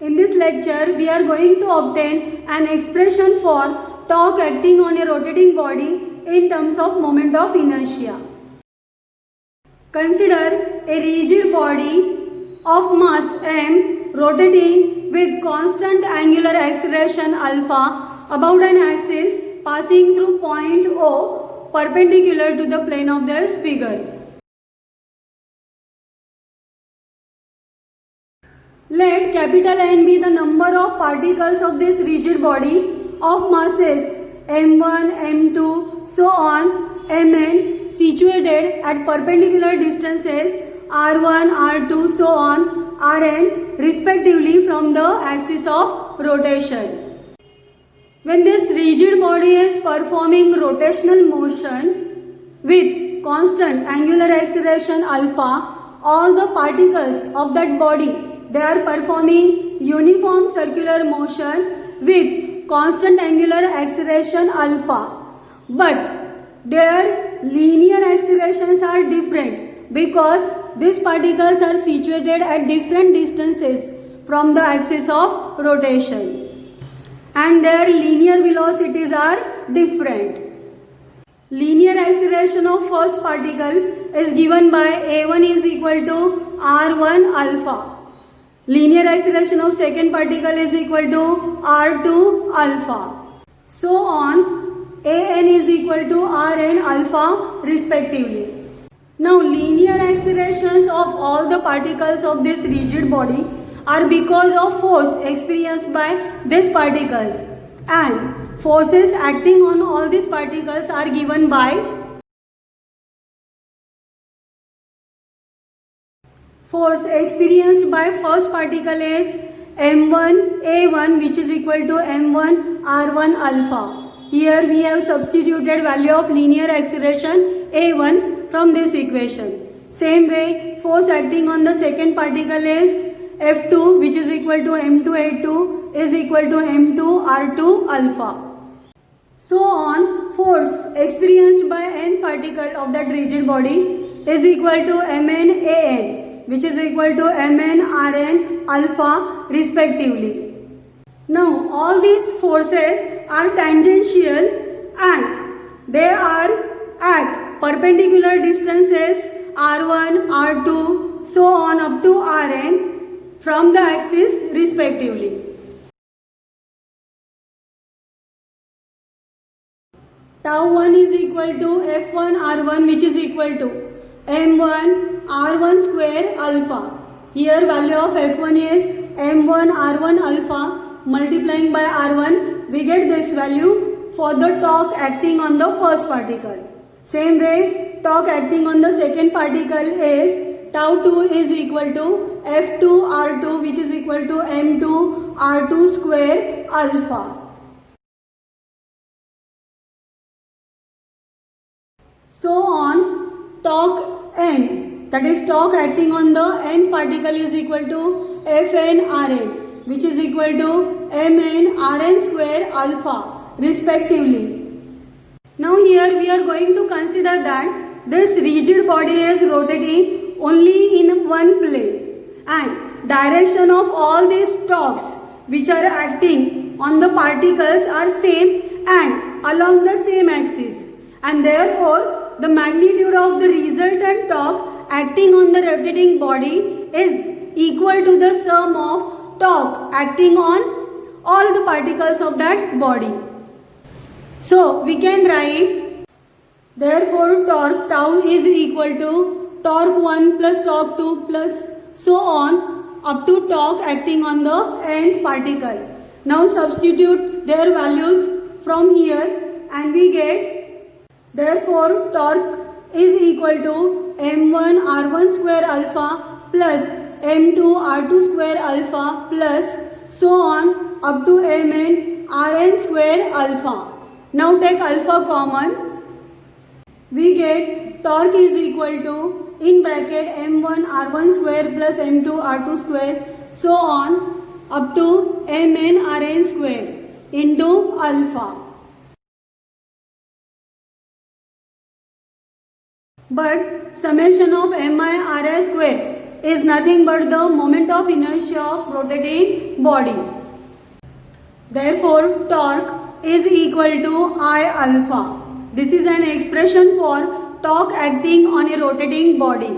In this lecture, we are going to obtain an expression for torque acting on a rotating body in terms of moment of inertia. Consider a rigid body of mass m rotating with constant angular acceleration alpha about an axis passing through point O perpendicular to the plane of this figure. Let capital N be the number of particles of this rigid body of masses m1, m2, so on, mn situated at perpendicular distances r1, r2, so on, rn respectively from the axis of rotation. When this rigid body is performing rotational motion with constant angular acceleration alpha, all the particles of that body, they are performing uniform circular motion with constant angular acceleration alpha. But their linear accelerations are different because these particles are situated at different distances from the axis of rotation. And their linear velocities are different. Linear acceleration of first particle is given by a1 is equal to r1 alpha. Linear acceleration of second particle is equal to r2 alpha. So on, an is equal to rn alpha respectively. Now linear accelerations of all the particles of this rigid body are because of force experienced by these particles, and forces acting on all these particles are given by force experienced by first particle is m1 a1 which is equal to m1 r1 alpha. Here we have substituted value of linear acceleration a1 from this equation. Same way, force acting on the second particle is f2 which is equal to m2 a2 is equal to m2 r2 alpha. So on, force experienced by n particle of that rigid body is equal to mn an which is equal to mn rn alpha respectively. Now all these forces are tangential and they are at perpendicular distances r1, r2, so on up to rn from the axis respectively. Tau 1 is equal to f1 r1 which is equal to m1 r1 square alpha. Here value of f1 is m1 r1 alpha multiplying by r1, we get this value for the torque acting on the first particle. Same way, torque acting on the second particle is tau 2 is equal to f2 r2 which is equal to m2 r2 square alpha. So on, torque n, that is torque acting on the nth particle is equal to Fn Rn which is equal to Mn Rn square alpha respectively. Now here we are going to consider that this rigid body is rotating only in one plane and direction of all these torques which are acting on the particles are same and along the same axis, and therefore the magnitude of the resultant torque acting on the rotating body is equal to the sum of torque acting on all the particles of that body. So we can write, therefore torque tau is equal to torque 1 plus torque 2 plus so on up to torque acting on the nth particle. Now substitute their values from here and we get, therefore torque is equal to m1 r1 square alpha plus m2 r2 square alpha plus so on up to mn rn square alpha. Now take alpha common. We get torque is equal to in bracket m1 r1 square plus m2 r2 square so on up to mn rn square into alpha. But summation of mi ri square is nothing but the moment of inertia of rotating body. Therefore, torque is equal to I alpha. This is an expression for torque acting on a rotating body.